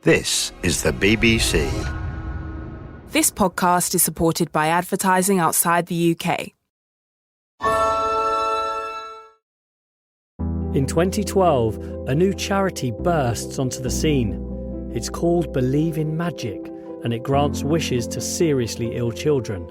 This is the BBC. This podcast is supported by advertising outside the UK. In 2012, a new charity bursts onto the scene. It's called Believe in Magic, and it grants wishes to seriously ill children.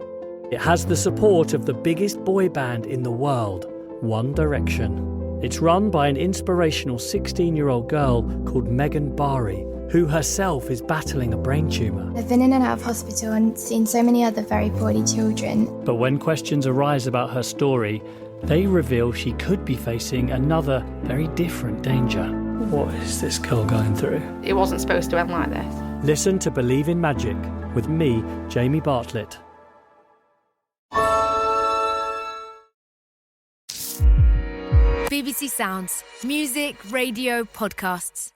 It has the support of the biggest boy band in the world, One Direction. It's run by an inspirational 16-year-old girl called Megan Barry, who herself is battling a brain tumour. I've been in and out of hospital and seen so many other very poorly children. But when questions arise about her story, they reveal she could be facing another very different danger. What is this girl going through? It wasn't supposed to end like this. Listen to Believe in Magic with me, Jamie Bartlett. BBC Sounds. Music, radio, podcasts.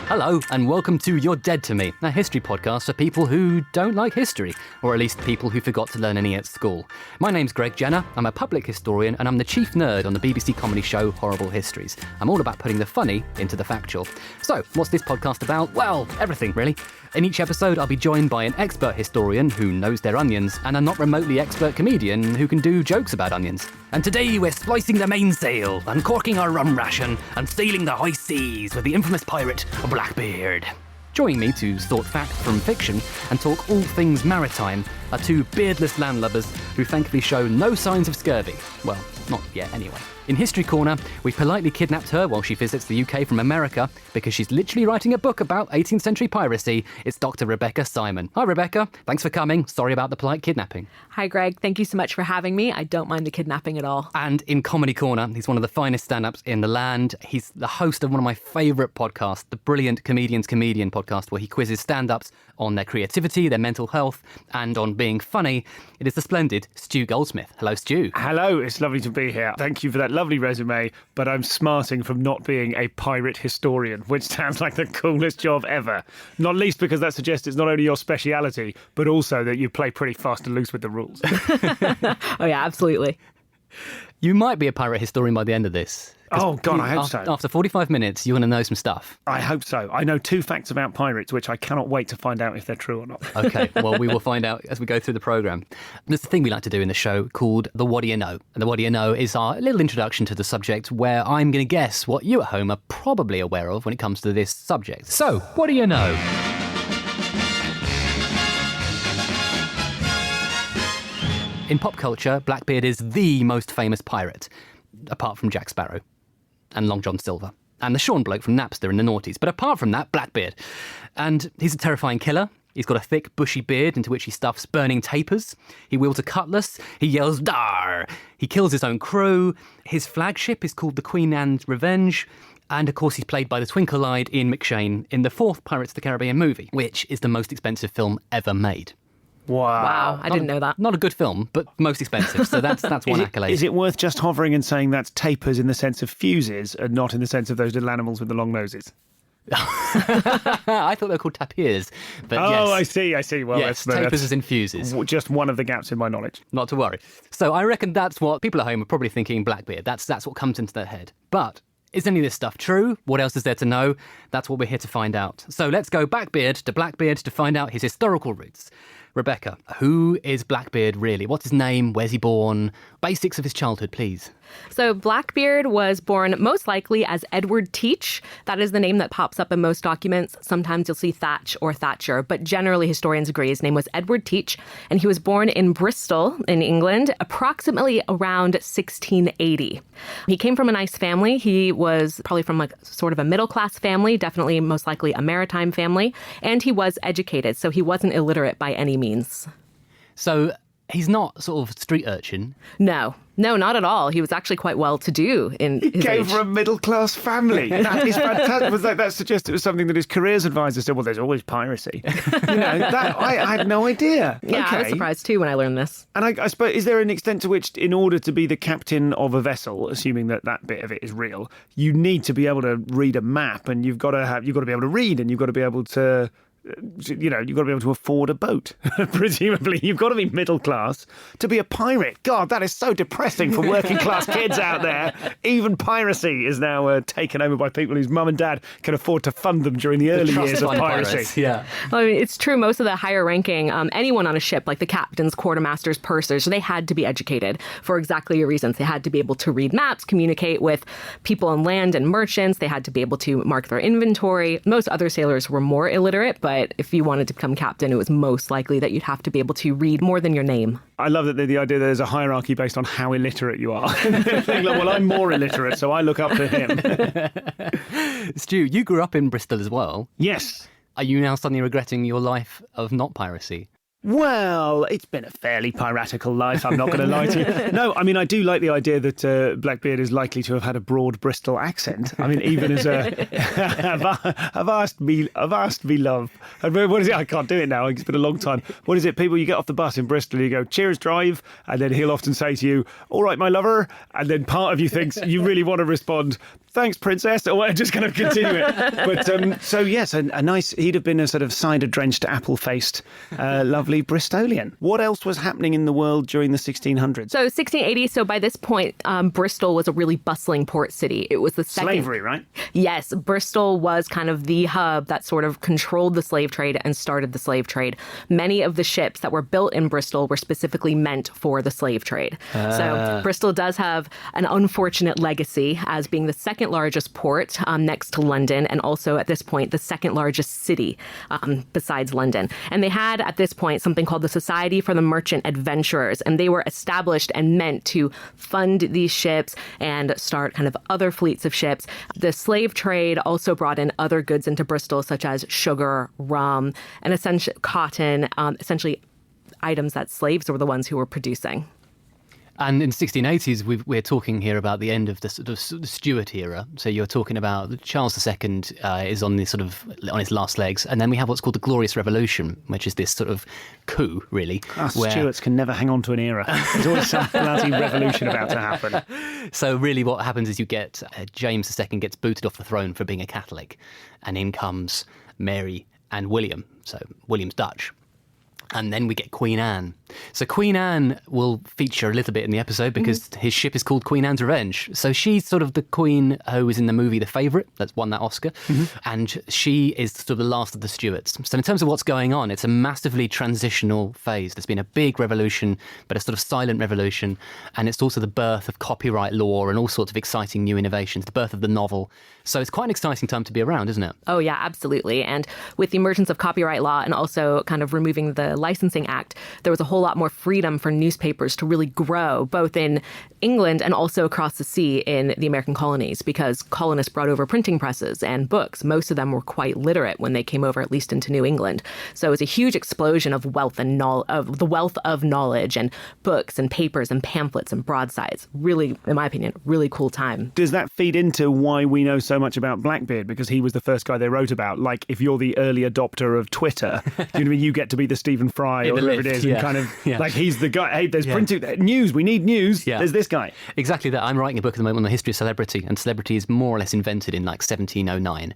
Hello, and welcome to You're Dead to Me, a history podcast for people who don't like history, or at least people who forgot to learn any at school. My name's Greg Jenner, I'm a public historian, and I'm the chief nerd on the BBC comedy show Horrible Histories. I'm all about putting the funny into the factual. So, what's this podcast about? Well, everything, really. In each episode, I'll be joined by an expert historian who knows their onions, and a not remotely expert comedian who can do jokes about onions. And today we're splicing the mainsail, uncorking our rum ration, and sailing the high seas with the infamous pirate Blackbeard. Joining me to sort fact from fiction and talk all things maritime are two beardless landlubbers who thankfully show no signs of scurvy. Well, not yet anyway. In History Corner, we've politely kidnapped her while she visits the UK from America because she's literally writing a book about 18th century piracy. It's Dr. Rebecca Simon. Hi, Rebecca. Thanks for coming. Sorry about the polite kidnapping. Hi, Greg. Thank you so much for having me. I don't mind the kidnapping at all. And in Comedy Corner, he's one of the finest stand-ups in the land. He's the host of one of my favourite podcasts, the brilliant Comedian's Comedian podcast, where he quizzes stand-ups on their creativity, their mental health, and on being funny. It is the splendid Stu Goldsmith. Hello, Stu. Hello, it's lovely to be here. Thank you for that lovely resume, but I'm smarting from not being a pirate historian, which sounds like the coolest job ever. Not least because that suggests it's not only your speciality, but also that you play pretty fast and loose with the rules. Oh, yeah, absolutely. You might be a pirate historian by the end of this. Oh, God, I hope so. After 45 minutes, you're going to know some stuff. I hope so. I know 2 facts about pirates, which I cannot wait to find out if they're true or not. OK, well, we will find out as we go through the programme. There's a thing we like to do in the show called the What Do You Know? And the What Do You Know is our little introduction to the subject where I'm going to guess what you at home are probably aware of when it comes to this subject. So, what do you know? In pop culture, Blackbeard is the most famous pirate, apart from Jack Sparrow and Long John Silver and the Sean bloke from Napster in the noughties. But apart from that, Blackbeard. And he's a terrifying killer. He's got a thick, bushy beard into which he stuffs burning tapers. He wields a cutlass. He yells, "Dar!" He kills his own crew. His flagship is called the Queen Anne's Revenge. And, of course, he's played by the twinkle-eyed Ian McShane in the 4th Pirates of the Caribbean movie, which is the most expensive film ever made. Wow. I didn't know that. Not a good film, but most expensive, so that's one accolade. Is it worth just hovering and saying that's tapers in the sense of fuses and not in the sense of those little animals with the long noses? I thought they were called tapirs, but yes. I see. Well, yes, tapers as in fuses. Just one of the gaps in my knowledge. Not to worry. So I reckon that's what people at home are probably thinking Blackbeard. That's what comes into their head. But is any of this stuff true? What else is there to know? That's what we're here to find out. So let's go Blackbeard to find out his historical roots. Rebecca, who is Blackbeard really? What's his name? Where's he born? Basics of his childhood, please. So Blackbeard was born most likely as Edward Teach. That is the name that pops up in most documents. Sometimes you'll see Thatch or Thatcher, but generally historians agree his name was Edward Teach, and he was born in Bristol in England, approximately around 1680. He came from a nice family. He was probably from like sort of a middle-class family, definitely most likely a maritime family, and he was educated, so he wasn't illiterate by any means. So he's not sort of street urchin? No, not at all. He was actually quite well-to-do in his He came age. from a middle-class family. That is fantastic. That suggests it was something that his careers advisor said, well, there's always piracy. I had no idea. Yeah, okay. I was surprised too when I learned this. And I suppose, is there an extent to which, in order to be the captain of a vessel, assuming that bit of it is real, you need to be able to read a map, and you've got to be able to read, and you've got to be able to you've got to be able to afford a boat. Presumably, you've got to be middle class to be a pirate. God, that is so depressing for working class kids out there. Even piracy is now taken over by people whose mum and dad can afford to fund them during the early years of piracy. Pirates, yeah. Well, I mean, it's true. Most of the higher ranking, anyone on a ship, like the captains, quartermasters, pursers, they had to be educated for exactly your reasons. They had to be able to read maps, communicate with people on land and merchants. They had to be able to mark their inventory. Most other sailors were more illiterate, but if you wanted to become captain, it was most likely that you'd have to be able to read more than your name. I love that the idea that there's a hierarchy based on how illiterate you are. Well, I'm more illiterate, so I look up to him. Stu, you grew up in Bristol as well. Yes. Are you now suddenly regretting your life of not piracy? Well, it's been a fairly piratical life, I'm not going to lie to you. No, I mean, I do like the idea that Blackbeard is likely to have had a broad Bristol accent. I mean, even as I've asked me love. What is it? I can't do it now. It's been a long time. What is it? People, you get off the bus in Bristol, you go, cheers, drive. And then he'll often say to you, all right, my lover. And then part of you thinks you really want to respond, thanks, princess, or just kind of continue it. But so, yes, a nice, he'd have been a sort of cider-drenched, apple-faced, lovely Bristolian. What else was happening in the world during the 1600s? So 1680, so by this point, Bristol was a really bustling port city. It was the second... Slavery, right? Yes, Bristol was kind of the hub that sort of controlled the slave trade and started the slave trade. Many of the ships that were built in Bristol were specifically meant for the slave trade. So Bristol does have an unfortunate legacy as being the second largest port next to London, and also at this point the second largest city besides London. And they had at this point something called the Society for the Merchant Adventurers, and they were established and meant to fund these ships and start kind of other fleets of ships. The slave trade also brought in other goods into Bristol, such as sugar, rum, and essentially cotton, essentially items that slaves were the ones who were producing. And in the 1680s, we're talking here about the end of the sort of the Stuart era. So you're talking about Charles II is on this sort of on his last legs, and then we have what's called the Glorious Revolution, which is this sort of coup, really. Stuarts can never hang on to an era. There's always some bloody revolution about to happen. So really, what happens is you get James II gets booted off the throne for being a Catholic, and in comes Mary and William. So William's Dutch. And then we get Queen Anne. So Queen Anne will feature a little bit in the episode because his ship is called Queen Anne's Revenge. So she's sort of the queen who was in the movie The Favourite, that's won that Oscar. And she is sort of the last of the Stuarts. So in terms of what's going on, it's a massively transitional phase. There's been a big revolution, but a sort of silent revolution. And it's also the birth of copyright law and all sorts of exciting new innovations, the birth of the novel. So it's quite an exciting time to be around, isn't it? Oh, yeah, absolutely. And with the emergence of copyright law and also kind of removing the Licensing Act, there was a whole lot more freedom for newspapers to really grow, both in England and also across the sea in the American colonies, because colonists brought over printing presses and books. Most of them were quite literate when they came over, at least into New England. So it was a huge explosion of wealth and of the wealth of knowledge and books and papers and pamphlets and broadsides. Really, in my opinion, really cool time. Does that feed into why we know so much about Blackbeard? Because he was the first guy they wrote about. Like, if you're the early adopter of Twitter, you know what I mean? You get to be the Stephen Fry or whoever it is, and kind of like he's the guy. Hey, there's printing news. We need news. There's this guy. Exactly that. I'm writing a book at the moment on the history of celebrity, and celebrity is more or less invented in like 1709.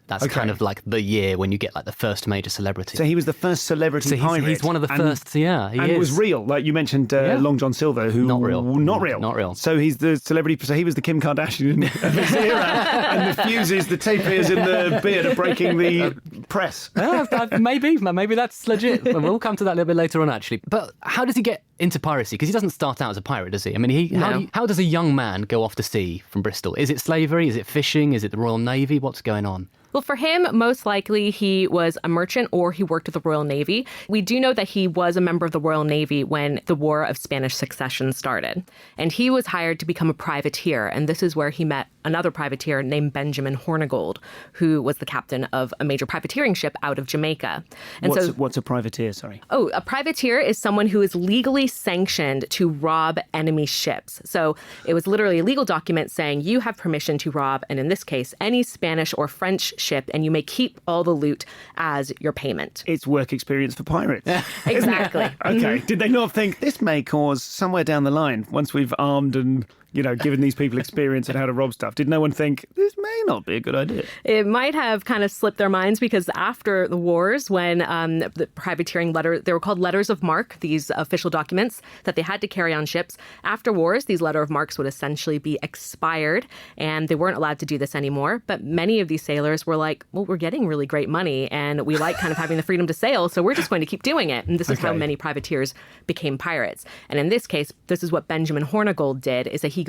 That's kind of like the year when you get like the first major celebrity. So he was the first celebrity pirate. He's one of the first, he is. Was real. Like you mentioned Long John Silver, who... Not real. Not real. Not real. So he's the celebrity... So he was the Kim Kardashian of his era, and the fuses, the tapirs in the beard are breaking the press. Maybe that's legit. We'll come to that a little bit later on, actually. But how does he get into piracy? Because he doesn't start out as a pirate, does he? I mean, how does a young man go off to sea from Bristol? Is it slavery? Is it fishing? Is it the Royal Navy? What's going on? Well, for him, most likely he was a merchant or he worked with the Royal Navy. We do know that he was a member of the Royal Navy when the War of Spanish Succession started. And he was hired to become a privateer. And this is where he met another privateer named Benjamin Hornigold, who was the captain of a major privateering ship out of Jamaica. And what's a privateer, sorry? Oh, a privateer is someone who is legally sanctioned to rob enemy ships. So it was literally a legal document saying you have permission to rob, and in this case, any Spanish or French ship, and you may keep all the loot as your payment. It's work experience for pirates. Exactly. Okay. Did they not think this may cause somewhere down the line, once we've armed and giving these people experience in how to rob stuff. Did no one think, this may not be a good idea? It might have kind of slipped their minds because after the wars, when the privateering they were called letters of marque, these official documents that they had to carry on ships. After wars, these letter of marques would essentially be expired and they weren't allowed to do this anymore. But many of these sailors were like, well, we're getting really great money and we like kind of having the freedom to sail, so we're just going to keep doing it. And this is how many privateers became pirates. And in this case, this is what Benjamin Hornigold did, is that he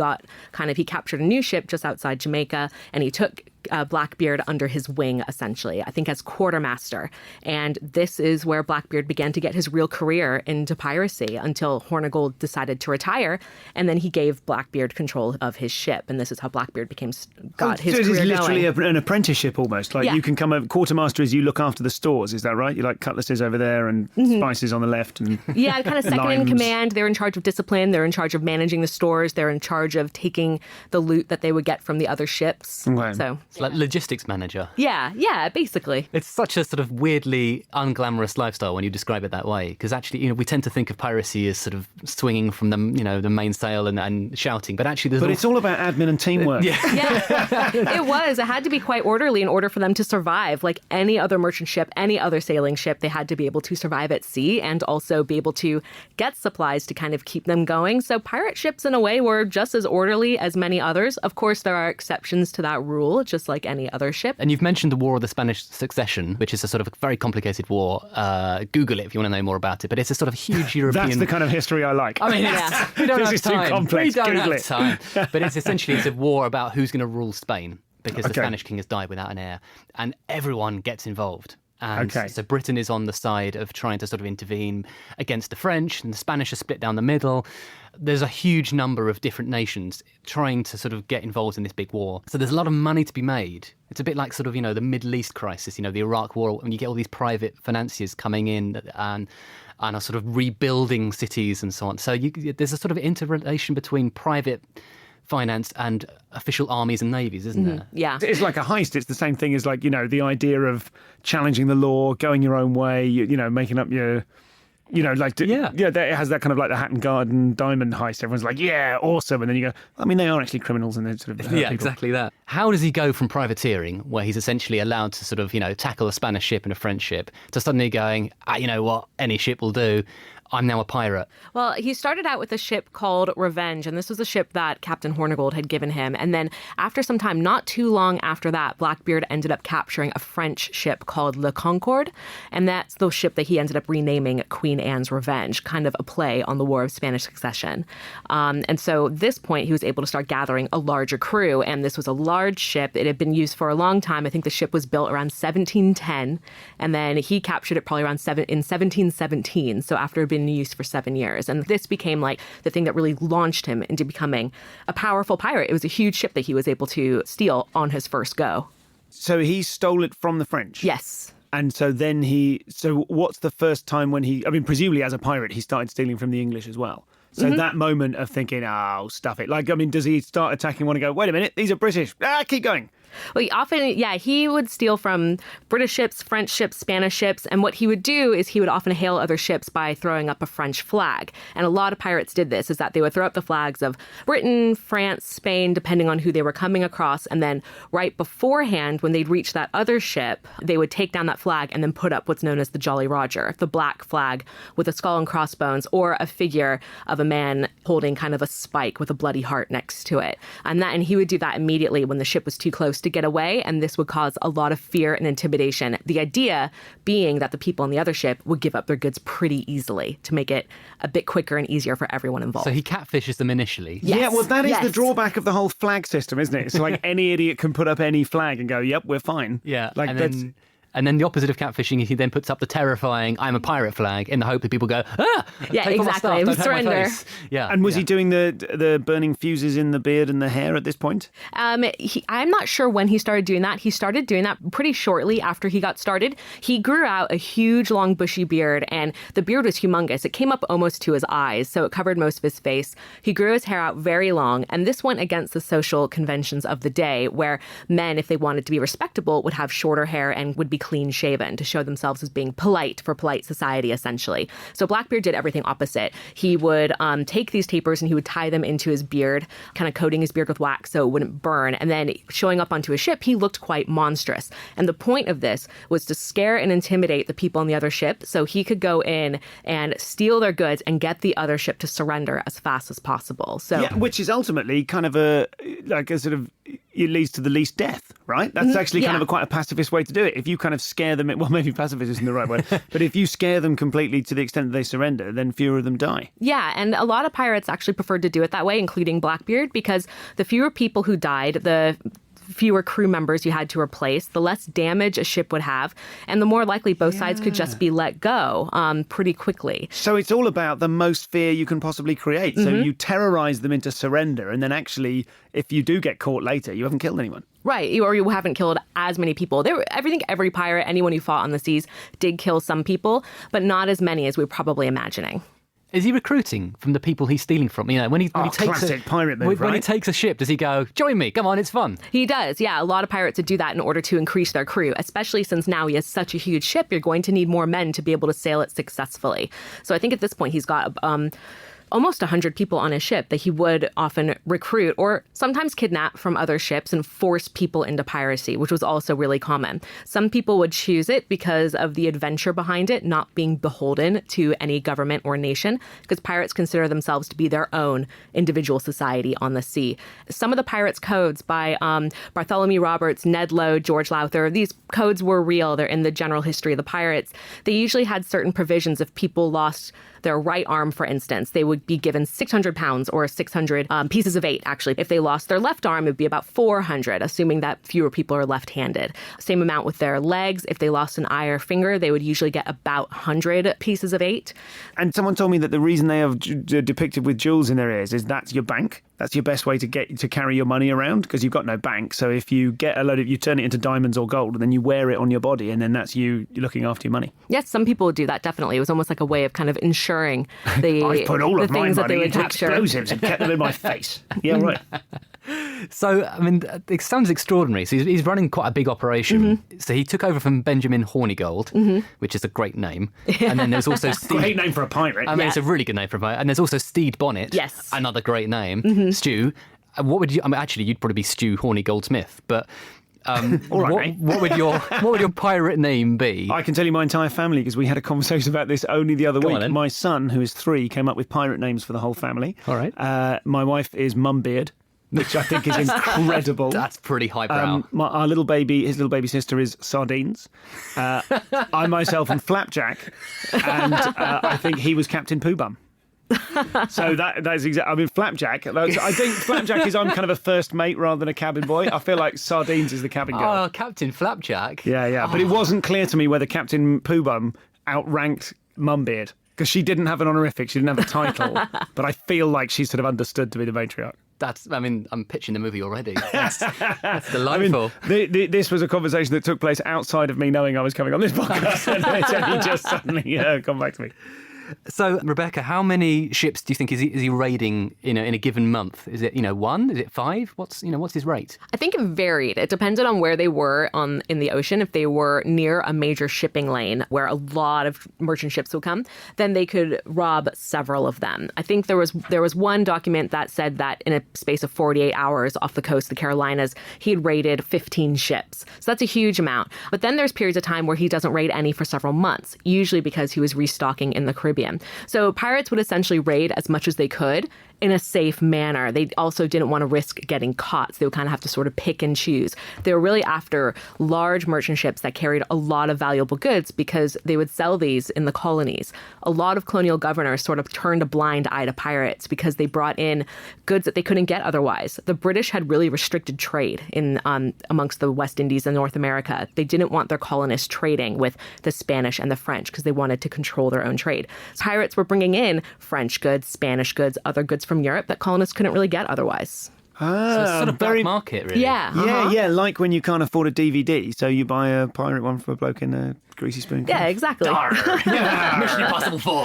captured a new ship just outside Jamaica and he took Blackbeard under his wing, essentially, I think as quartermaster. And this is where Blackbeard began to get his real career into piracy until Hornigold decided to retire. And then he gave Blackbeard control of his ship. And this is how Blackbeard got his career So it is literally going. an apprenticeship almost. Like you can come over, quartermaster is you look after the stores, is that right? You like cutlasses over there and spices on the left. And yeah, kind of second in command. They're in charge of discipline. They're in charge of managing the stores. They're in charge of taking the loot that they would get from the other ships. Okay. So It's like logistics manager. Yeah, basically. It's such a sort of weirdly unglamorous lifestyle when you describe it that way, because actually, we tend to think of piracy as sort of swinging from the mainsail and shouting, but actually it's all about admin and teamwork. Yeah, it was. It had to be quite orderly in order for them to survive. Like any other merchant ship, any other sailing ship, they had to be able to survive at sea and also be able to get supplies to kind of keep them going. So pirate ships, in a way, were just as orderly as many others. Of course, there are exceptions to that rule, just like any other ship. And you've mentioned the War of the Spanish Succession, which is a sort of very complicated war. Google it if you want to know more about it. But it's a sort of huge European... That's the kind of history I like. I mean, we don't this have is time. too complex. We don't Google have it. time. But it's a war about who's going to rule Spain, because the Spanish king has died without an heir. And everyone gets involved. And so Britain is on the side of trying to sort of intervene against the French, and the Spanish are split down the middle. There's a huge number of different nations trying to sort of get involved in this big war. So there's a lot of money to be made. It's a bit like sort of, the Middle East crisis, the Iraq war, when you get all these private financiers coming in and are sort of rebuilding cities and so on. So there's a sort of interrelation between private finance and official armies and navies, isn't there? Yeah. It's like a heist. It's the same thing as like, the idea of challenging the law, going your own way, making up your... it has that kind of like the Hatton Garden diamond heist. Everyone's like, yeah, awesome. And then you go, I mean, they are actually criminals and they're sort of hurt people. Exactly that. How does he go from privateering, where he's essentially allowed to sort of, tackle a Spanish ship and a French ship, to suddenly going, you know what, any ship will do, I'm now a pirate? Well, he started out with a ship called Revenge, and this was a ship that Captain Hornigold had given him. And then after some time, not too long after that, Blackbeard ended up capturing a French ship called Le Concorde, and that's the ship that he ended up renaming Queen Anne's Revenge, kind of a play on the War of Spanish Succession. And so at this point, he was able to start gathering a larger crew, and this was a large ship. It had been used for a long time. I think the ship was built around 1710, and then he captured it probably around in 1717, so after it had been in use for 7 years. And this became like the thing that really launched him into becoming a powerful pirate. It was a huge ship that he was able to steal on his first go. So he stole it from the French? Yes. And so then so what's the first time when presumably as a pirate, he started stealing from the English as well? So that moment of thinking, stuff it. Does he start attacking one and go, wait a minute, these are British. Keep going. Well, he would steal from British ships, French ships, Spanish ships. And what he would do is he would often hail other ships by throwing up a French flag. And a lot of pirates did this, is that they would throw up the flags of Britain, France, Spain, depending on who they were coming across. And then right beforehand, when they'd reach that other ship, they would take down that flag and then put up what's known as the Jolly Roger, the black flag with a skull and crossbones, or a figure of a man holding kind of a spike with a bloody heart next to it. And he would do that immediately when the ship was too close to get away, and this would cause a lot of fear and intimidation. The idea being that the people on the other ship would give up their goods pretty easily to make it a bit quicker and easier for everyone involved. So he catfishes them initially. Yes. Yeah, well, that is the drawback of the whole flag system, isn't it? It's like any idiot can put up any flag and go, yep, we're fine. Yeah, like and then the opposite of catfishing is he then puts up the terrifying "I'm a pirate" flag in the hope that people go, yeah, take all my stuff, exactly, don't hurt my surrender. face. Yeah. And was he doing the burning fuses in the beard and the hair at this point? I'm not sure when he started doing that. He started doing that pretty shortly after he got started. He grew out a huge, long, bushy beard, and the beard was humongous. It came up almost to his eyes, so it covered most of his face. He grew his hair out very long, and this went against the social conventions of the day, where men, if they wanted to be respectable, would have shorter hair and would be clean shaven to show themselves as being polite for polite society, essentially. So Blackbeard did everything opposite. He would take these tapers and he would tie them into his beard, kind of coating his beard with wax so it wouldn't burn. And then showing up onto a ship, he looked quite monstrous. And the point of this was to scare and intimidate the people on the other ship so he could go in and steal their goods and get the other ship to surrender as fast as possible. So, yeah, which is ultimately kind of it leads to the least death, right? That's actually kind of quite a pacifist way to do it. If you kind of scare them, well, maybe pacifist isn't the right word, but if you scare them completely to the extent that they surrender, then fewer of them die. Yeah, and a lot of pirates actually preferred to do it that way, including Blackbeard, because the fewer people who died, the fewer crew members you had to replace, the less damage a ship would have, and the more likely both sides could just be let go pretty quickly. So it's all about the most fear you can possibly create. So you terrorize them into surrender, and then actually, if you do get caught later, you haven't killed anyone. Right, or you haven't killed as many people. I think every pirate, anyone who fought on the seas, did kill some people, but not as many as we're probably imagining. Is he recruiting from the people he's stealing from? When he takes classic pirate move, when he takes a ship, does he go, join me, come on, it's fun? He does, yeah. A lot of pirates would do that in order to increase their crew, especially since now he has such a huge ship, you're going to need more men to be able to sail it successfully. So I think at this point he's got almost 100 people on his ship that he would often recruit or sometimes kidnap from other ships and force people into piracy, which was also really common. Some people would choose it because of the adventure behind it, not being beholden to any government or nation, because pirates consider themselves to be their own individual society on the sea. Some of the pirates' codes by Bartholomew Roberts, Ned Lowe, George Lowther, these codes were real. They're in the general history of the pirates. They usually had certain provisions if people lost their right arm, for instance, they would be given 600 pounds or 600 pieces of 8, actually. If they lost their left arm, it would be about 400, assuming that fewer people are left-handed. Same amount with their legs. If they lost an eye or finger, they would usually get about 100 pieces of 8. And someone told me that the reason they have depicted with jewels in their ears is that's your bank. That's your best way to carry your money around, because you've got no bank. So if you get you turn it into diamonds or gold, and then you wear it on your body, and then that's you looking after your money. Yes, some people would do that, definitely. It was almost like a way of kind of ensuring I've put all of my money into capture. Explosives and kept them in my face. Yeah, right. So, it sounds extraordinary. So he's running quite a big operation. Mm-hmm. So he took over from Benjamin Hornigold, which is a great name. And then there's also Stede... Great name for a pirate. It's a really good name for a pirate. And there's also Stede Bonnet. Yes. Another great name. Mm-hmm. Stu. What would you... actually, you'd probably be Stu Goldsmith, but... all right, what would your pirate name be? I can tell you my entire family, because we had a conversation about this only the other week. My son, who is 3, came up with pirate names for the whole family. All right. My wife is Mumbeard, which I think is incredible. That's pretty highbrow. His little baby sister is Sardines. I myself am Flapjack, and I think he was Captain Pooh Bum. So that's exactly. Flapjack. I think Flapjack is I'm kind of a first mate rather than a cabin boy. I feel like Sardines is the cabin girl. Oh, Captain Flapjack. Yeah. But it wasn't clear to me whether Captain Pooh Bum outranked Mumbeard, because she didn't have an honorific, she didn't have a title. But I feel like she's sort of understood to be the matriarch. I'm pitching the movie already. That's delightful. This was a conversation that took place outside of me knowing I was coming on this podcast, and it's only just suddenly come back to me. So, Rebecca, how many ships do you think is he raiding in a given month? Is it 1? Is it 5? What's his rate? I think it varied. It depended on where they were in the ocean. If they were near a major shipping lane where a lot of merchant ships would come, then they could rob several of them. I think there was one document that said that in a space of 48 hours off the coast of the Carolinas, he had raided 15 ships. So that's a huge amount. But then there's periods of time where he doesn't raid any for several months, usually because he was restocking in the Caribbean. So pirates would essentially raid as much as they could in a safe manner. They also didn't want to risk getting caught, so they would kind of have to sort of pick and choose. They were really after large merchant ships that carried a lot of valuable goods because they would sell these in the colonies. A lot of colonial governors sort of turned a blind eye to pirates because they brought in goods that they couldn't get otherwise. The British had really restricted trade in amongst the West Indies and North America. They didn't want their colonists trading with the Spanish and the French because they wanted to control their own trade. Pirates were bringing in French goods, Spanish goods, other goods from Europe that colonists couldn't really get otherwise. So it's sort of black market, really. Yeah. Yeah, like when you can't afford a DVD, so you buy a pirate one for a bloke in a greasy spoon. Yeah, exactly. Mission Impossible 4.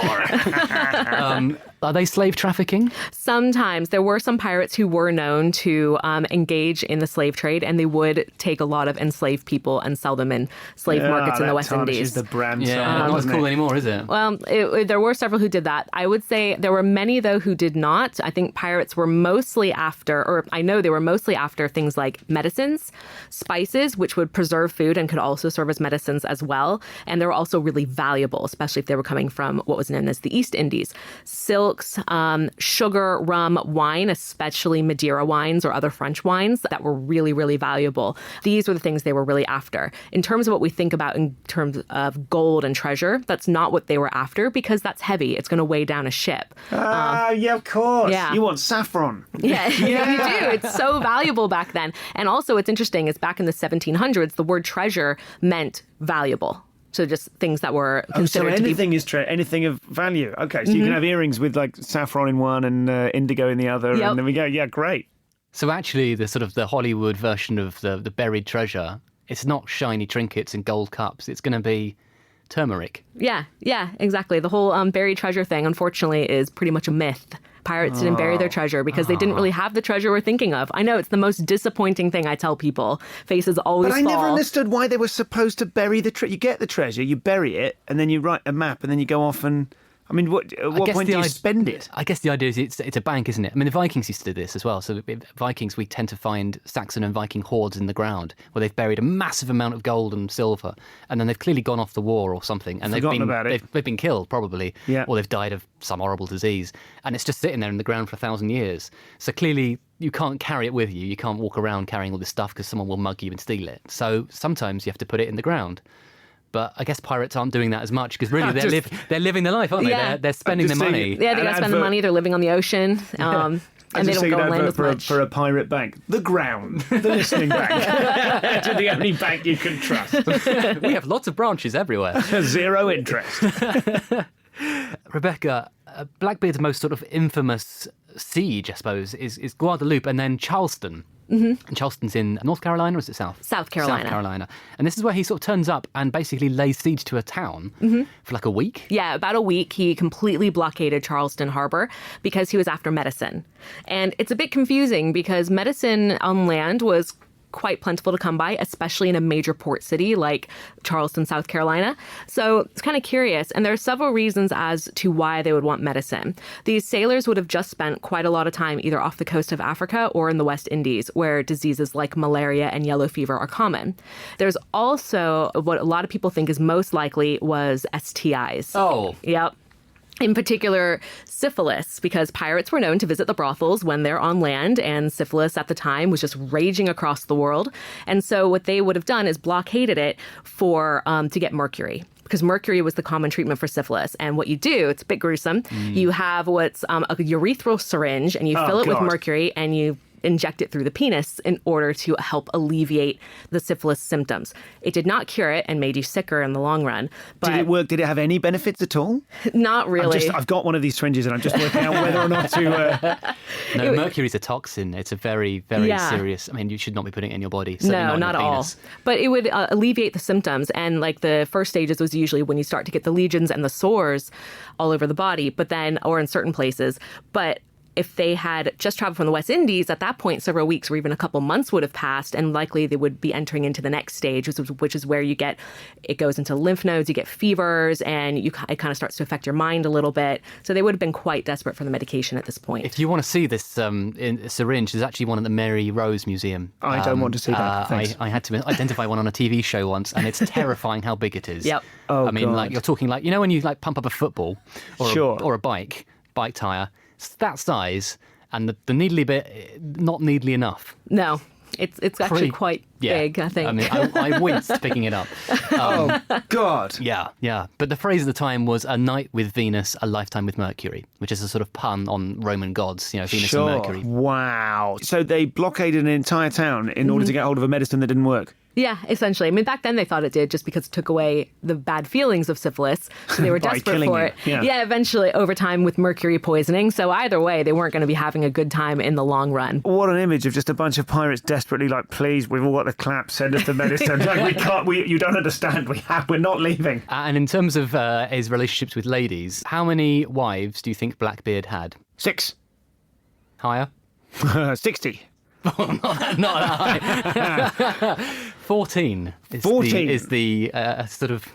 Are they slave trafficking? Sometimes there were some pirates who were known to engage in the slave trade, and they would take a lot of enslaved people and sell them in slave markets in the West Indies. The brand not as cool anymore, is it? Well, there were several who did that. I would say there were many, though, who did not. I think pirates were mostly after, or I know they were mostly after things like medicines, spices, which would preserve food and could also serve as medicines as well. And they were also really valuable, especially if they were coming from what was known as the East Indies. Silks, sugar, rum, wine, especially Madeira wines or other French wines that were really, really valuable. These were the things they were really after. In terms of what we think about in terms of gold and treasure, that's not what they were after because that's heavy. It's going to weigh down a ship. Yeah, of course. Yeah. You want saffron. Yeah, you do. It's so valuable back then. And also what's interesting is back in the 1700s, the word treasure meant valuable. So just things that were considered so anything is anything of value. Okay, so you can have earrings with like saffron in one and indigo in the other, and there we go. Yeah, great. So actually, the Hollywood version of the buried treasure, it's not shiny trinkets and gold cups. It's going to be turmeric. Yeah, exactly. The whole buried treasure thing, unfortunately, is pretty much a myth. Pirates didn't bury their treasure because they didn't really have the treasure we're thinking of. I know, it's the most disappointing thing I tell people. Faces always fall. But I never understood why they were supposed to bury the treasure. You get the treasure, you bury it, and then you write a map, and then you go off and... I mean, at what point do you spend it? I guess the idea is it's a bank, isn't it? I mean, the Vikings used to do this as well. So Vikings, we tend to find Saxon and Viking hoards in the ground where they've buried a massive amount of gold and silver, and then they've clearly gone off the war or something, and they've been killed probably, or they've died of some horrible disease, and it's just sitting there in the ground for 1,000 years. So clearly you can't carry it with you. You can't walk around carrying all this stuff because someone will mug you and steal it. So sometimes you have to put it in the ground. But I guess pirates aren't doing that as much because really they're living their life, aren't they? Yeah. They're spending their money. Yeah, they got to spend the money. They're living on the ocean. And they don't go on land as much. For a pirate bank. The Ground. The listening bank. The only bank you can trust. We have lots of branches everywhere. Zero interest. Rebecca, Blackbeard's most sort of infamous siege, I suppose, is Guadeloupe and then Charleston. Mm-hmm. And Charleston's in North Carolina, or is it South? South Carolina. South Carolina. And this is where he sort of turns up and basically lays siege to a town for like a week? Yeah, about a week. He completely blockaded Charleston Harbor because he was after medicine. And it's a bit confusing because medicine on land was quite plentiful to come by, especially in a major port city like Charleston, South Carolina. So it's kind of curious. And there are several reasons as to why they would want medicine. These sailors would have just spent quite a lot of time either off the coast of Africa or in the West Indies, where diseases like malaria and yellow fever are common. There's also what a lot of people think is most likely was STIs. Oh. Yep. In particular, syphilis, because pirates were known to visit the brothels when they're on land, and syphilis at the time was just raging across the world. And so what they would have done is blockaded it for to get mercury, because mercury was the common treatment for syphilis. And what you do, it's a bit gruesome, you have what's a urethral syringe, and you fill it with mercury, and you inject it through the penis in order to help alleviate the syphilis symptoms. It did not cure it and made you sicker in the long run. But did it work? Did it have any benefits at all? Not really. I've got one of these syringes and I'm just working out whether or not to... No, mercury's a toxin. It's a very, very serious... I mean, you should not be putting it in your body. No, not at all. But it would alleviate the symptoms. And like the first stages was usually when you start to get the lesions and the sores all over the body, but then, or in certain places. But if they had just traveled from the West Indies, at that point, several weeks or even a couple months would have passed, and likely they would be entering into the next stage, which is where it goes into lymph nodes, you get fevers, and it kind of starts to affect your mind a little bit. So they would have been quite desperate for the medication at this point. If you want to see this in syringe, there's actually one at the Mary Rose Museum. I don't want to see that. I had to identify one on a TV show once, and it's terrifying how big it is. Yep. Oh, I mean, God. like you're talking like, you know when you like pump up a football or a bike tire? It's that size, and the needly bit, not needly enough. No, it's actually quite big, I think. I mean, I winced picking it up. Oh, God. Yeah. But the phrase at the time was a night with Venus, a lifetime with Mercury, which is a sort of pun on Roman gods, Venus and Mercury. Wow. So they blockaded an entire town in order to get hold of a medicine that didn't work? Yeah, essentially. I mean, back then they thought it did just because it took away the bad feelings of syphilis. So they were desperate for it. Yeah, eventually over time with mercury poisoning. So either way, they weren't going to be having a good time in the long run. What an image of just a bunch of pirates desperately like, please, we've all got the clap, send us the medicine. Like, we can't, you don't understand. We're not leaving. And in terms of his relationships with ladies, how many wives do you think Blackbeard had? 6. Higher? 60. Not high. 14 is 14 is the sort of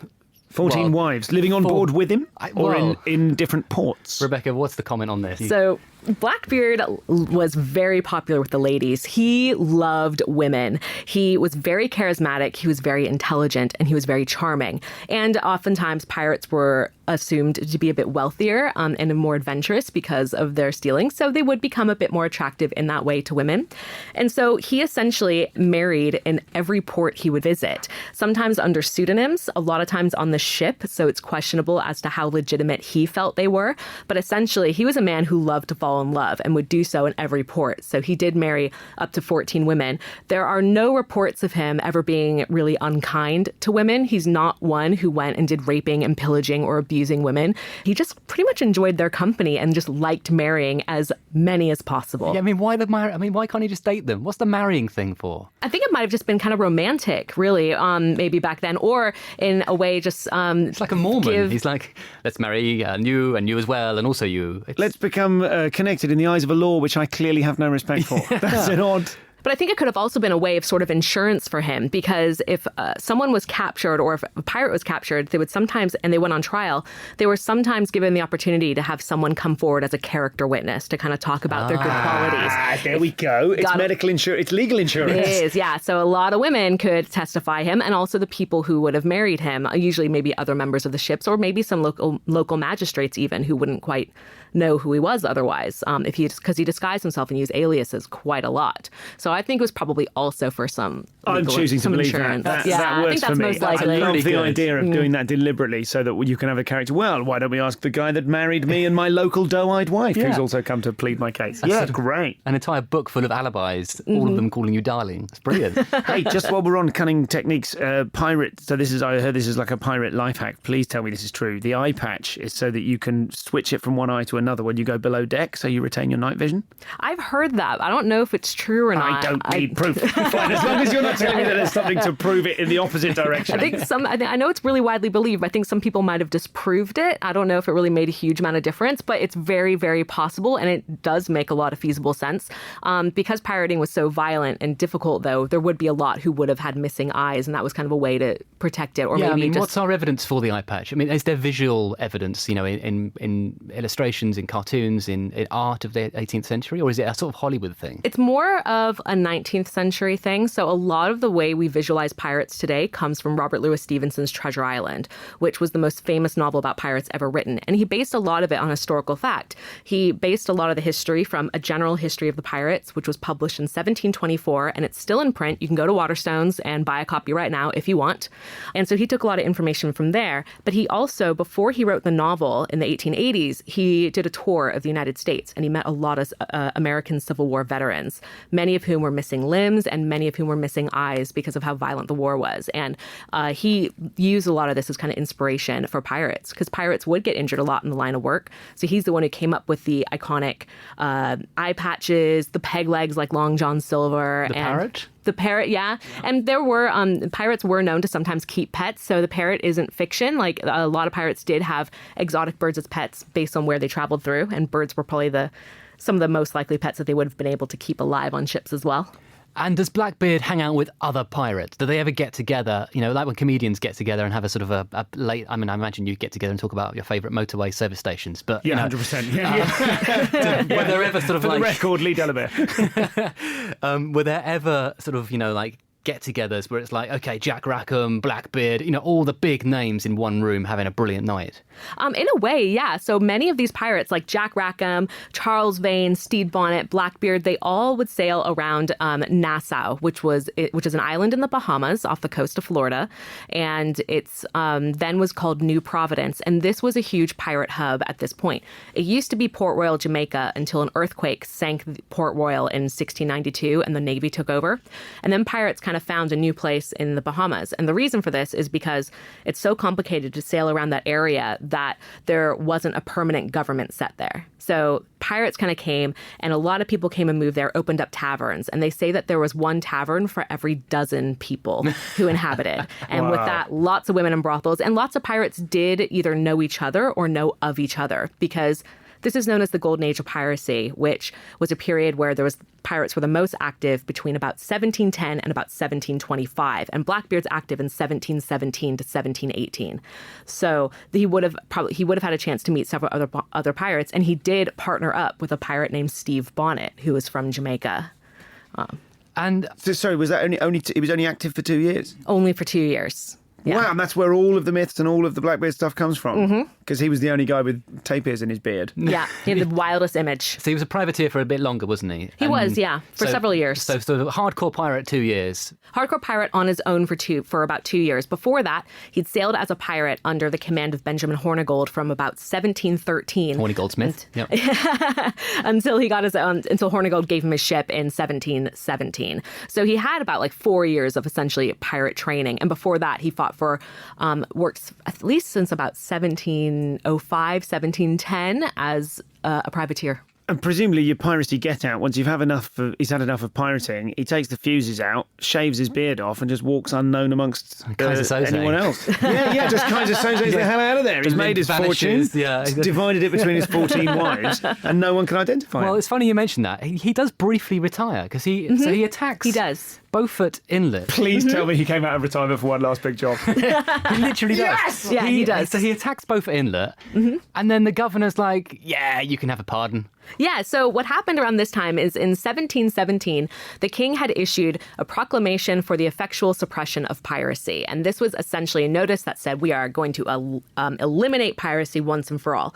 14 wives living on board with him or in different ports. Rebecca, what's the comment on this? So Blackbeard was very popular with the ladies. He loved women. He was very charismatic. He was very intelligent, and he was very charming. And oftentimes pirates were assumed to be a bit wealthier and more adventurous because of their stealing. So they would become a bit more attractive in that way to women. And so he essentially married in every port he would visit, sometimes under pseudonyms, a lot of times on the ship. So it's questionable as to how legitimate he felt they were. But essentially, he was a man who loved to fall in love and would do so in every port. So he did marry up to 14 women. There are no reports of him ever being really unkind to women. He's not one who went and did raping and pillaging or abusing women. He just pretty much enjoyed their company and just liked marrying as many as possible. Yeah, I mean, why can't he just date them? What's the marrying thing for? I think it might have just been kind of romantic, really, maybe back then, or in a way just... it's like a Mormon. He's like, let's marry you and you as well, and also you. Let's become connected in the eyes of a law which I clearly have no respect for. That's an odd... But I think it could have also been a way of sort of insurance for him, because if someone was captured or if a pirate was captured, they would sometimes, and they went on trial, they were sometimes given the opportunity to have someone come forward as a character witness to kind of talk about their good qualities. There we go. It's medical insurance. It's legal insurance. It is, yeah. So a lot of women could testify him, and also the people who would have married him, usually maybe other members of the ships or maybe some local magistrates even who wouldn't quite know who he was otherwise, because he disguised himself and used aliases quite a lot. So I think it was probably also for some I'm choosing to believe insurance. that. Yeah, that works I think that's for me. most likely. I love the good. idea of doing that deliberately so that you can have a character. Well, why don't we ask the guy that married me and my local doe-eyed wife, who's also come to plead my case? Yeah, great. An entire book full of alibis, all of them calling you darling. It's brilliant. Hey, just while we're on cunning techniques, pirate. So I heard this is like a pirate life hack. Please tell me this is true. The eye patch is so that you can switch it from one eye to another when you go below deck, so you retain your night vision. I've heard that. I don't know if it's true or not. I don't need proof. Fine, as long as you're not telling me that there's something to prove it in the opposite direction. I know it's really widely believed. I think some people might have disproved it. I don't know if it really made a huge amount of difference, but it's very, very possible, and it does make a lot of feasible sense. Because pirating was so violent and difficult, though, there would be a lot who would have had missing eyes, and that was kind of a way to protect it. Or what's our evidence for the eye patch? I mean, is there visual evidence, in illustrations, in cartoons, in art of the 18th century, or is it a sort of Hollywood thing? It's more of a 19th century thing. So a lot of the way we visualize pirates today comes from Robert Louis Stevenson's Treasure Island, which was the most famous novel about pirates ever written. And he based a lot of it on historical fact. He based a lot of the history from A General History of the Pirates, which was published in 1724, and it's still in print. You can go to Waterstones and buy a copy right now if you want. And so he took a lot of information from there. But he also, before he wrote the novel in the 1880s, he did a tour of the United States, and he met a lot of American Civil War veterans, many of whom were missing limbs and many of whom were missing eyes because of how violent the war was. And he used a lot of this as kind of inspiration for pirates, because pirates would get injured a lot in the line of work. So he's the one who came up with the iconic eye patches, the peg legs like Long John Silver. Parrot? The parrot, yeah. And there were, pirates were known to sometimes keep pets, so the parrot isn't fiction. Like, a lot of pirates did have exotic birds as pets based on where they traveled through, and birds were probably some of the most likely pets that they would have been able to keep alive on ships as well. And does Blackbeard hang out with other pirates? Do they ever get together, like when comedians get together and have a sort of a late... I mean, I imagine you get together and talk about your favourite motorway service stations, but... Yeah, 100%. Yeah. Were there ever sort of For the record, Lee Delabere. Were there ever sort of, get-togethers where it's like, okay, Jack Rackham, Blackbeard, all the big names in one room having a brilliant night? In a way, yeah. So many of these pirates, like Jack Rackham, Charles Vane, Stede Bonnet, Blackbeard, they all would sail around Nassau, which is an island in the Bahamas off the coast of Florida, and it's then was called New Providence, and this was a huge pirate hub at this point. It used to be Port Royal, Jamaica, until an earthquake sank Port Royal in 1692, and the Navy took over, and then pirates kind of of found a new place in the Bahamas. And the reason for this is because it's so complicated to sail around that area that there wasn't a permanent government set there. So pirates kind of came, and a lot of people came and moved there, opened up taverns. And they say that there was one tavern for every dozen people who inhabited. And with that, lots of women in brothels. And lots of pirates did either know each other or know of each other, because this is known as the Golden Age of piracy, which was a period where pirates were the most active between about 1710 and about 1725. And Blackbeard's active in 1717 to 1718. So he would have had a chance to meet several other pirates, and he did partner up with a pirate named Steve Bonnet, who was from Jamaica. Sorry, was that he was only active for 2 years? Only for 2 years. Yeah. Wow, and that's where all of the myths and all of the Blackbeard stuff comes from. Because he was the only guy with tapirs in his beard. Yeah, he had the wildest image. So he was a privateer for a bit longer, wasn't he? He was, yeah, for several years. So hardcore pirate 2 years. Hardcore pirate on his own for about 2 years. Before that, he'd sailed as a pirate under the command of Benjamin Hornigold from about 1713. Horny Goldsmith. Yep. until Hornigold gave him his ship in 1717. So he had about 4 years of essentially pirate training. And before that, he fought worked at least since about 1705, 1710 as a privateer. And presumably your piracy get-out, once he's had enough of pirating, he takes the fuses out, shaves his beard off, and just walks unknown amongst anyone else. Just Kaiser Soze's the hell out of there. He's made his fortune, divided it between his 14 wives, and no one can identify him. Well, it's funny you mentioned that. He does briefly retire, because he attacks... He does. Beaufort Inlet. Please tell me he came out of retirement for one last big job. He literally does. Yes! Yeah, he does. So he attacks Beaufort Inlet, and then the governor's like, yeah, you can have a pardon. Yeah, so what happened around this time is in 1717, the king had issued a proclamation for the effectual suppression of piracy. And this was essentially a notice that said, we are going to eliminate piracy once and for all.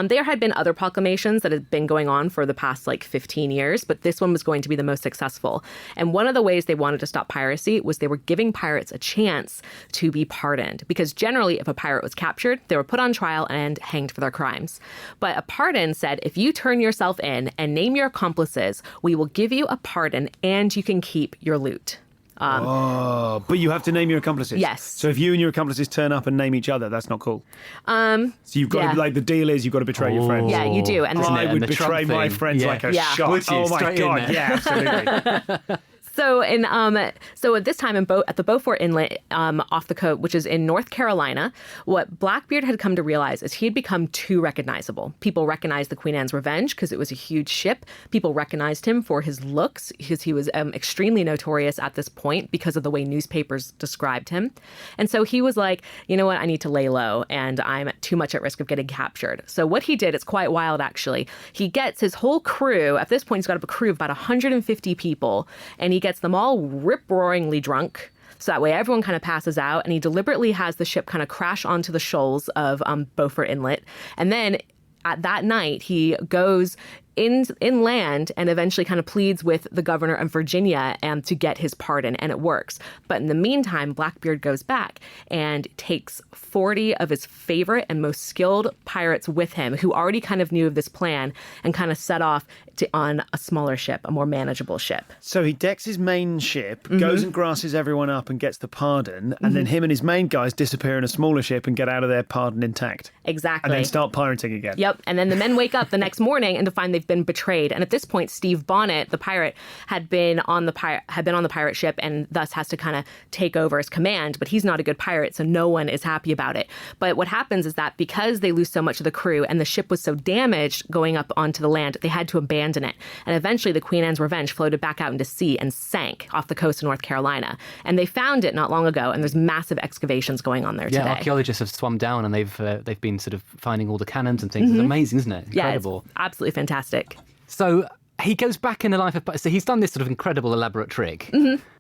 There had been other proclamations that had been going on for the past 15 years, but this one was going to be the most successful. And one of the ways they wanted to stop piracy was they were giving pirates a chance to be pardoned. Because generally, if a pirate was captured, they were put on trial and hanged for their crimes. But a pardon said, if you turn yourself in and name your accomplices, we will give you a pardon and you can keep your loot. But you have to name your accomplices. Yes. So if you and your accomplices turn up and name each other, that's not cool. So you've got to, the deal is you've got to betray your friends. Yeah, you do. And I would betray my friends like a shot. Oh my God, yeah, absolutely. So at this time at the Beaufort Inlet off the coast, which is in North Carolina, what Blackbeard had come to realize is he had become too recognizable. People recognized the Queen Anne's Revenge because it was a huge ship. People recognized him for his looks because he was extremely notorious at this point because of the way newspapers described him. And so he was like, you know what, I need to lay low and I'm too much at risk of getting captured. So what he did, it's quite wild actually. He gets his whole crew, at this point he's got a crew of about 150 people, and he gets them all rip-roaringly drunk. So that way everyone kind of passes out, and he deliberately has the ship kind of crash onto the shoals of Beaufort Inlet. And then at that night, he goes inland and eventually kind of pleads with the governor of Virginia to get his pardon, and it works. But in the meantime, Blackbeard goes back and takes 40 of his favorite and most skilled pirates with him who already kind of knew of this plan and kind of set off on a smaller ship, a more manageable ship. So he decks his main ship, goes and grasses everyone up and gets the pardon, and then him and his main guys disappear in a smaller ship and get out of their pardon intact. Exactly. And then start pirating again. Yep. And then the men wake up the next morning and to find they've been betrayed. And at this point, Steve Bonnet, the pirate, had been on the pirate ship and thus has to kind of take over as command. But he's not a good pirate, so no one is happy about it. But what happens is that because they lose so much of the crew and the ship was so damaged going up onto the land, they had to abandon it. And eventually, the Queen Anne's Revenge floated back out into sea and sank off the coast of North Carolina. And they found it not long ago, and there's massive excavations going on there today. Yeah, archaeologists have swum down and they've been sort of finding all the cannons and things. It's amazing, isn't it? Incredible. Yeah, it's absolutely fantastic. So he goes back in the life of... So he's done this sort of incredible, elaborate trick.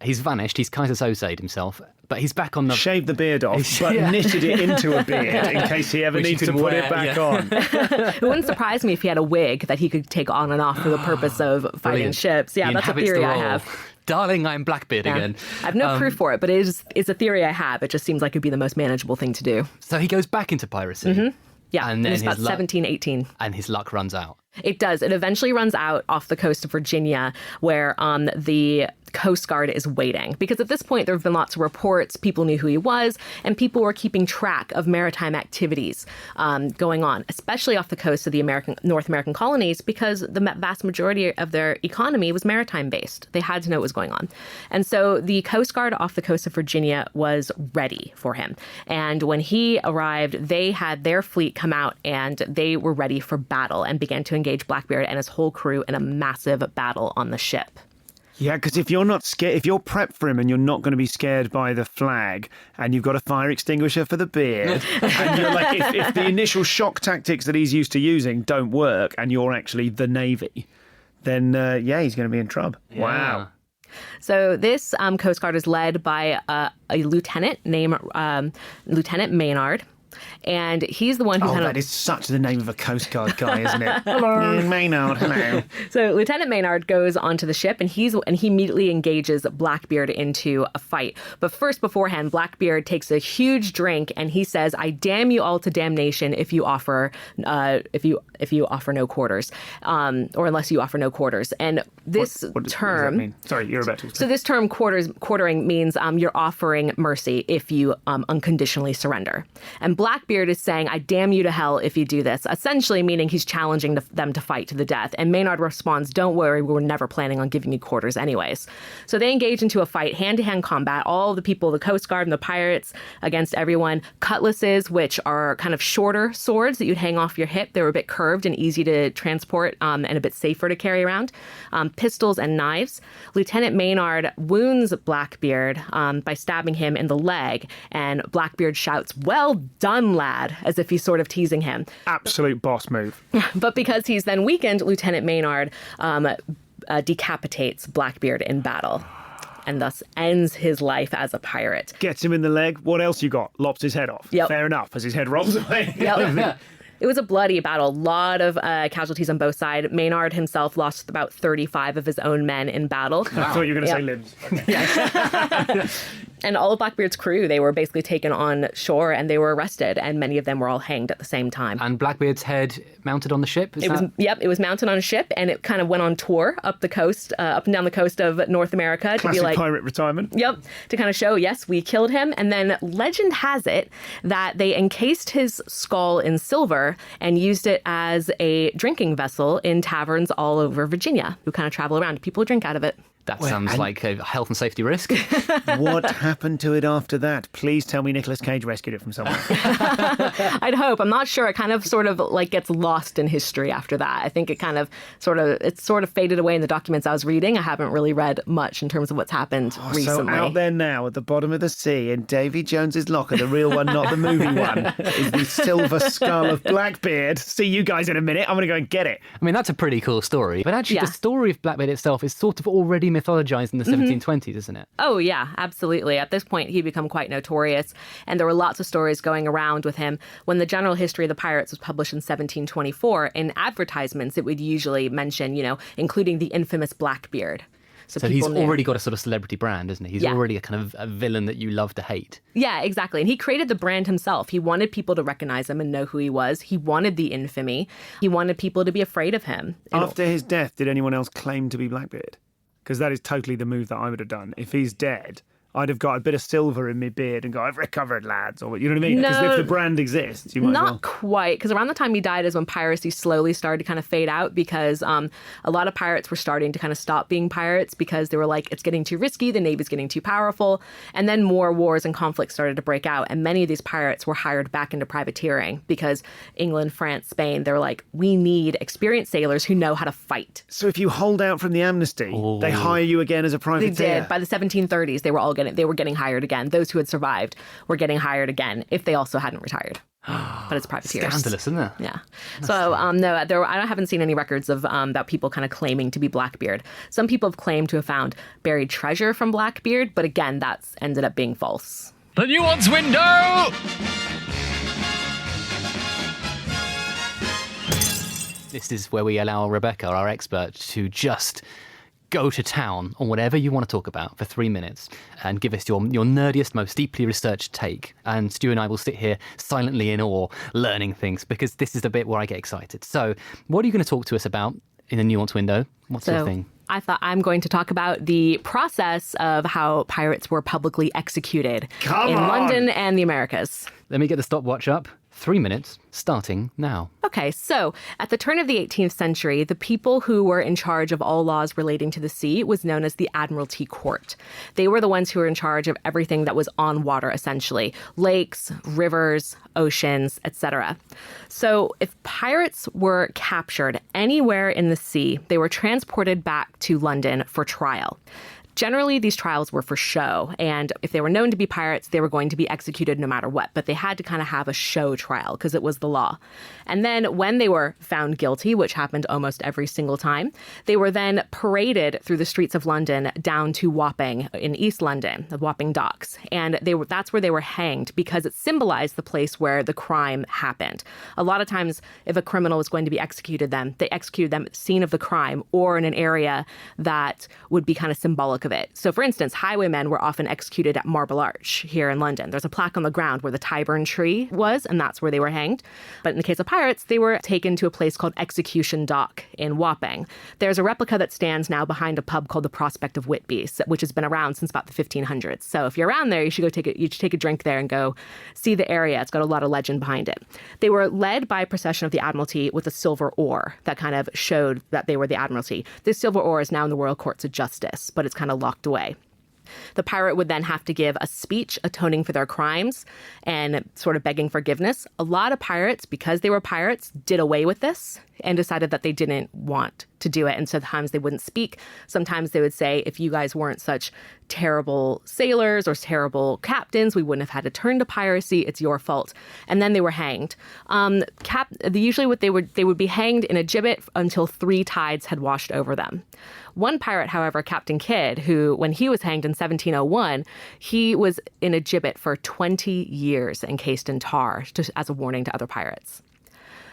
He's vanished. He's Kaiser Soze'd himself. But he's back on the... Shaved the beard off, but knitted it into a beard in case he ever needs to put it back on. It wouldn't surprise me if he had a wig that he could take on and off for the purpose of fighting ships. Yeah, that's a theory I have. Darling, I'm Blackbeard again. I have no proof for it, but it's a theory I have. It just seems like it'd be the most manageable thing to do. So he goes back into piracy. Yeah, and then it's about 1718. And his luck runs out. It does. It eventually runs out off the coast of Virginia, where the Coast Guard is waiting. Because at this point, there have been lots of reports, people knew who he was, and people were keeping track of maritime activities going on, especially off the coast of the North American colonies, because the vast majority of their economy was maritime-based. They had to know what was going on. And so the Coast Guard off the coast of Virginia was ready for him. And when he arrived, they had their fleet come out and they were ready for battle and began to engage Blackbeard and his whole crew in a massive battle on the ship. Yeah, because if you're not scared, if you're prepped for him and you're not going to be scared by the flag and you've got a fire extinguisher for the beard and you're like, if the initial shock tactics that he's used to using don't work and you're actually the Navy, then he's going to be in trouble. Yeah. Wow. So this Coast Guard is led by a lieutenant named Lieutenant Maynard. And he's the one who that is such the name of a Coast Guard guy, isn't it? Hello. Maynard, hello. So Lieutenant Maynard goes onto the ship and he immediately engages Blackbeard into a fight. But first, beforehand, Blackbeard takes a huge drink and he says, "I damn you all to damnation if you offer no quarters, or unless you offer no quarters." And this what term, does that mean? Sorry, you're about to explain. So this term quartering means you're offering mercy if you unconditionally surrender. And Blackbeard is saying, "I damn you to hell if you do this," essentially meaning he's challenging them to fight to the death. And Maynard responds, "Don't worry, we were never planning on giving you quarters anyways." So they engage into a fight, hand-to-hand combat, all the people, the Coast Guard and the pirates against everyone. Cutlasses, which are kind of shorter swords that you'd hang off your hip. They were a bit curved and easy to transport and a bit safer to carry around. Pistols and knives. Lieutenant Maynard wounds Blackbeard by stabbing him in the leg, and Blackbeard shouts, "Well done, lad," as if he's sort of teasing him. Absolute boss move. But because he's then weakened, Lieutenant Maynard decapitates Blackbeard in battle and thus ends his life as a pirate. Gets him in the leg. What else you got? Lops his head off. Yep. Fair enough, as his head rolls away. Yep. It was a bloody battle. A lot of casualties on both sides. Maynard himself lost about 35 of his own men in battle. Wow. I thought you were going to say limbs. Okay. And all of Blackbeard's crew, they were basically taken on shore and they were arrested, and many of them were all hanged at the same time. And Blackbeard's head mounted on the ship? It was mounted on a ship, and it kind of went on tour up the coast, up and down the coast of North America. Classic to be like, pirate retirement. Yep, to kind of show, yes, we killed him. And then legend has it that they encased his skull in silver and used it as a drinking vessel in taverns all over Virginia, who kind of travel around. People drink out of it. That sounds like a health and safety risk. What happened to it after that? Please tell me Nicolas Cage rescued it from somewhere. I'd hope. I'm not sure. It kind of sort of like gets lost in history after that. I think it kind of sort of faded away in the documents I was reading. I haven't really read much in terms of what's happened recently. So out there now at the bottom of the sea in Davy Jones's locker, the real one, not the movie one, is the silver skull of Blackbeard. See you guys in a minute. I'm going to go and get it. I mean, that's a pretty cool story. But actually, the story of Blackbeard itself is sort of already mythologized in the 1720s, isn't it? Oh, yeah, absolutely. At this point, he'd become quite notorious, and there were lots of stories going around with him. When the General History of the Pirates was published in 1724, in advertisements, it would usually mention, including the infamous Blackbeard. So he's already got a sort of celebrity brand, isn't he? He's already a kind of a villain that you love to hate. Yeah, exactly. And he created the brand himself. He wanted people to recognize him and know who he was. He wanted the infamy. He wanted people to be afraid of him. After his death, did anyone else claim to be Blackbeard? Because that is totally the move that I would have done. If he's dead, I'd have got a bit of silver in my beard and go, "I've recovered, lads," or you know what I mean? Because if the brand exists, you might not as well. quite, because around the time he died is when piracy slowly started to kind of fade out, because a lot of pirates were starting to kind of stop being pirates because they were like, it's getting too risky, the Navy's getting too powerful, and then more wars and conflicts started to break out, and many of these pirates were hired back into privateering because England, France, Spain, they were like, we need experienced sailors who know how to fight. So if you hold out from the amnesty, they hire you again as a privateer? They did. By the 1730s, they were getting hired again. Those who had survived were getting hired again if they also hadn't retired. But it's privateers. Scandalous, isn't it? Yeah. So I haven't seen any records of about people kind of claiming to be Blackbeard. Some people have claimed to have found buried treasure from Blackbeard, but again, that's ended up being false. The Nuance Window! This is where we allow Rebecca, our expert, to just go to town on whatever you want to talk about for 3 minutes and give us your nerdiest, most deeply researched take. And Stu and I will sit here silently in awe, learning things, because this is the bit where I get excited. So what are you going to talk to us about in the Nuance Window? What's your thing? I thought I'm going to talk about the process of how pirates were publicly executed in London and the Americas. Let me get the stopwatch up. 3 minutes, starting now. Okay, so at the turn of the 18th century, the people who were in charge of all laws relating to the sea was known as the Admiralty Court. They were the ones who were in charge of everything that was on water, essentially. Lakes, rivers, oceans, etc. So if pirates were captured anywhere in the sea, they were transported back to London for trial. Generally, these trials were for show, and if they were known to be pirates, they were going to be executed no matter what, but they had to kind of have a show trial because it was the law. And then when they were found guilty, which happened almost every single time, they were then paraded through the streets of London down to Wapping in East London, the Wapping docks, and that's where they were hanged because it symbolized the place where the crime happened. A lot of times, if a criminal was going to be executed, they executed them at the scene of the crime or in an area that would be kind of symbolic of it. So, for instance, highwaymen were often executed at Marble Arch here in London. There's a plaque on the ground where the Tyburn tree was, and that's where they were hanged. But in the case of pirates, they were taken to a place called Execution Dock in Wapping. There's a replica that stands now behind a pub called the Prospect of Whitby's, which has been around since about the 1500s. So if you're around there, you should go take a drink there and go see the area. It's got a lot of legend behind it. They were led by a procession of the Admiralty with a silver oar that kind of showed that they were the Admiralty. This silver oar is now in the Royal Courts of Justice, but it's kind of locked away. The pirate would then have to give a speech atoning for their crimes and sort of begging forgiveness. A lot of pirates, because they were pirates, did away with this and decided that they didn't want to do it. And sometimes they wouldn't speak. Sometimes they would say, if you guys weren't such terrible sailors or terrible captains, we wouldn't have had to turn to piracy. It's your fault. And then they were hanged. Usually they would be hanged in a gibbet until 3 tides had washed over them. One pirate, however, Captain Kidd, who, when he was hanged in 1701, he was in a gibbet for 20 years encased in tar, just as a warning to other pirates.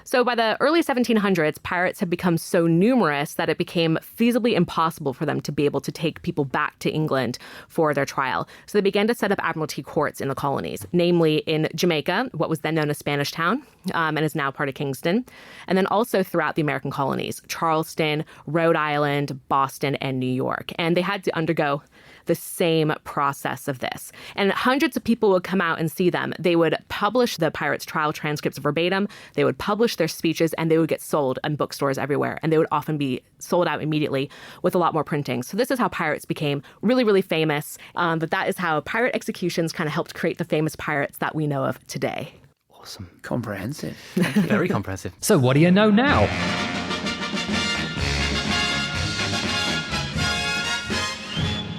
So by the early 1700s, pirates had become so numerous that it became feasibly impossible for them to be able to take people back to England for their trial. So they began to set up admiralty courts in the colonies, namely in Jamaica, what was then known as Spanish Town, and is now part of Kingston, and then also throughout the American colonies, Charleston, Rhode Island, Boston, and New York. And they had to undergo the same process of this. And hundreds of people would come out and see them. They would publish the pirates' trial transcripts verbatim. They would publish their speeches, and they would get sold in bookstores everywhere. And they would often be sold out immediately with a lot more printing. So this is how pirates became really, really famous. But that is how pirate executions kind of helped create the famous pirates that we know of today. Awesome. Comprehensive. Very comprehensive. So what do you know now?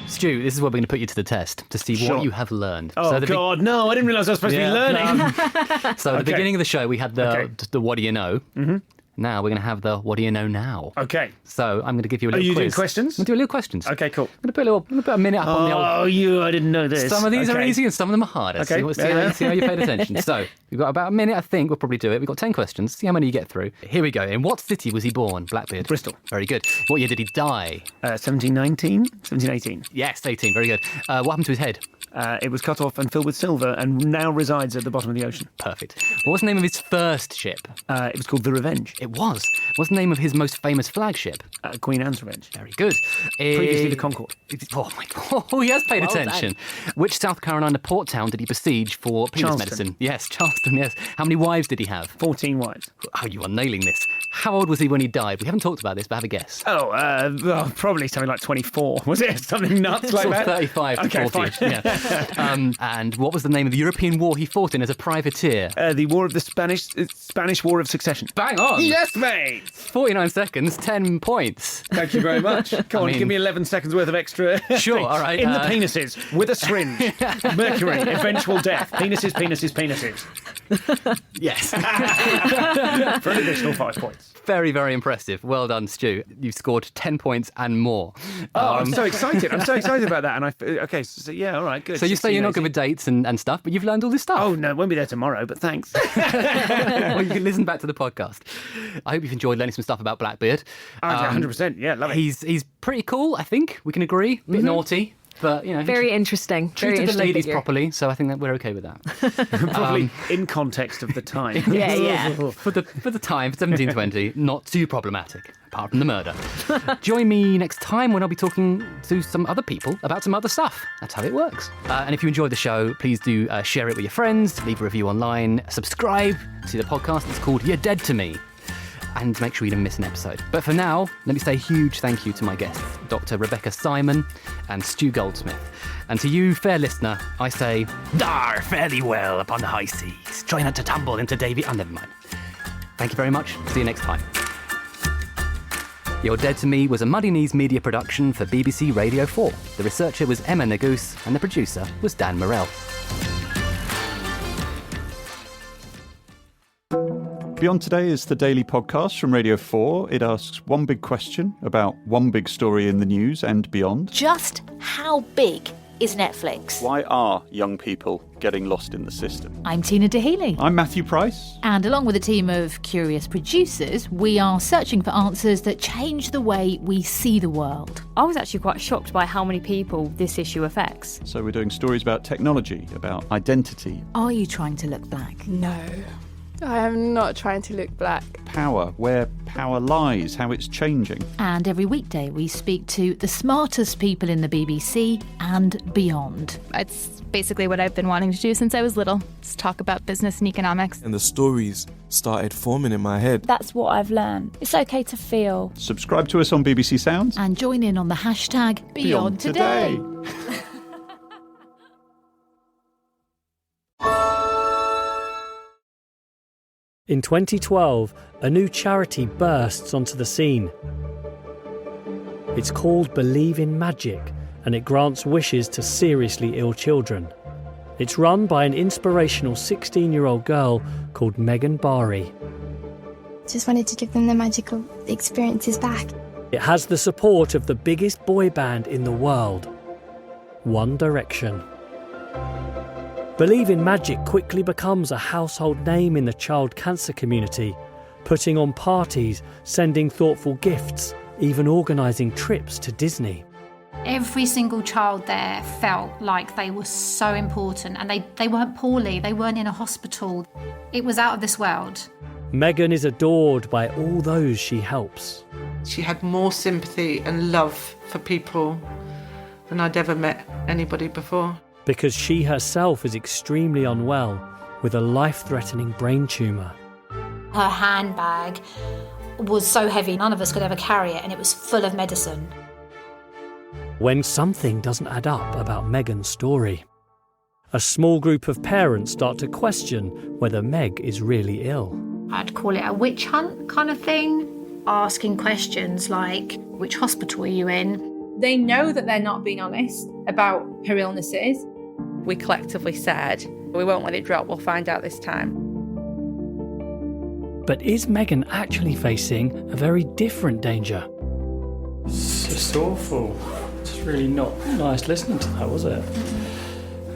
Stu, this is where we're going to put you to the test to see what you have learned. Oh, God, no, I didn't realise I was supposed to be learning. So at the beginning of the show, we had the what do you know? Mm-hmm. Now we're going to have the what do you know now? Okay. So I'm going to give you a little quiz. Are you doing questions? I'm going to do a little questions. Okay, cool. I'm going to put a minute up on the old... I didn't know this. Some of these are easy and some of them are harder. Okay. See how you paid attention. So we've got about a minute, I think. We'll probably do it. We've got 10 questions. See how many you get through. Here we go. In what city was he born, Blackbeard? Bristol. Very good. What year did he die? 1719? 1718. Yes, 18. Very good. What happened to his head? It was cut off and filled with silver and now resides at the bottom of the ocean. Perfect. What was the name of his first ship? It was called the Revenge. It was. What's the name of his most famous flagship? Queen Anne's Revenge. Very good. Previously the Concorde. Oh my God! Oh, he has paid attention. Done. Which South Carolina port town did he besiege for penis medicine? Yes, Charleston. Yes. How many wives did he have? 14 wives. Oh, you are nailing this. How old was he when he died? We haven't talked about this, but have a guess. Probably something like 24. Was it something nuts like that? 35 to 40. Yeah. And what was the name of the European war he fought in as a privateer? The War of the Spanish War of Succession. Bang on! Yes, mate! 49 seconds, 10 points. Thank you very much. Come on, give me 11 seconds worth of extra. Sure, all right. In the penises, with a syringe. Mercury, eventual death. Penises. Yes. For an additional 5 points. Very, very impressive. Well done, Stu. You've scored 10 points and more. I'm so excited. I'm so excited about that. And all right, good. So you say you're not good with dates and stuff, but you've learned all this stuff. Oh, no, won't be there tomorrow, but thanks. Well, you can listen back to the podcast. I hope you've enjoyed learning some stuff about Blackbeard. 100%, yeah, love it. He's pretty cool, I think. We can agree. A bit naughty. But, very interesting. Treated the ladies properly, so I think that we're okay with that. Probably in context of the time. Yeah. For the time, for 1720, not too problematic. apart from the murder. Join me next time when I'll be talking to some other people about some other stuff. That's how it works. And if you enjoyed the show, please do share it with your friends, leave a review online, subscribe to the podcast. It's called You're Dead to Me. And make sure you don't miss an episode. But for now, let me say a huge thank you to my guests, Dr. Rebecca Simon and Stu Goldsmith. And to you, fair listener, I say, dar, fare thee well upon the high seas. Try not to tumble into Davy. Oh, never mind. Thank you very much. See you next time. You're Dead to Me was a Muddy Knees media production for BBC Radio 4. The researcher was Emma Nagouse and the producer was Dan Morelle. Beyond Today is the daily podcast from Radio 4. It asks one big question about one big story in the news and beyond. Just how big is Netflix? Why are young people getting lost in the system? I'm Tina DeHealy. I'm Matthew Price. And along with a team of curious producers, we are searching for answers that change the way we see the world. I was actually quite shocked by how many people this issue affects. So we're doing stories about technology, about identity. Are you trying to look black? No. I am not trying to look black. Power, where power lies, how it's changing. And every weekday we speak to the smartest people in the BBC and beyond. It's basically what I've been wanting to do since I was little. It's talk about business and economics. And the stories started forming in my head. That's what I've learned. It's okay to feel. Subscribe to us on BBC Sounds. And join in on the hashtag Beyond Today. In 2012, a new charity bursts onto the scene. It's called Believe in Magic, and it grants wishes to seriously ill children. It's run by an inspirational 16-year-old girl called Megan Barry. Just wanted to give them the magical experiences back. It has the support of the biggest boy band in the world, One Direction. Believe in Magic quickly becomes a household name in the child cancer community, putting on parties, sending thoughtful gifts, even organising trips to Disney. Every single child there felt like they were so important, and they weren't poorly, they weren't in a hospital. It was out of this world. Megan is adored by all those she helps. She had more sympathy and love for people than I'd ever met anybody before. Because she herself is extremely unwell with a life-threatening brain tumour. Her handbag was so heavy, none of us could ever carry it, and it was full of medicine. When something doesn't add up about Megan's story, a small group of parents start to question whether Meg is really ill. I'd call it a witch hunt kind of thing, asking questions like, which hospital are you in? They know that they're not being honest about her illnesses. We collectively said, we won't let it drop, we'll find out this time. But is Megan actually facing a very different danger? It's just awful. It's really not nice listening to that, was it?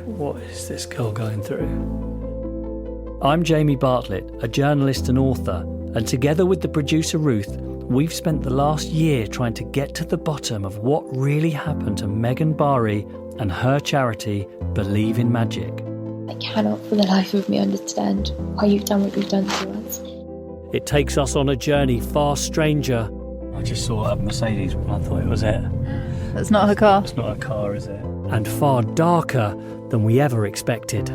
What is this girl going through? I'm Jamie Bartlett, a journalist and author, and together with the producer Ruth, we've spent the last year trying to get to the bottom of what really happened to Megan Barry and her charity, Believe in Magic. I cannot for the life of me understand why you've done what you've done to us. It takes us on a journey far stranger. I just saw a Mercedes and I thought it was it. That's not her car. It's not her car, is it? And far darker than we ever expected.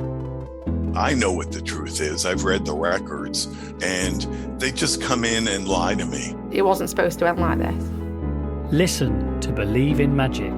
I know what the truth is. I've read the records, and they just come in and lie to me. It wasn't supposed to end like this. Listen to Believe in Magic.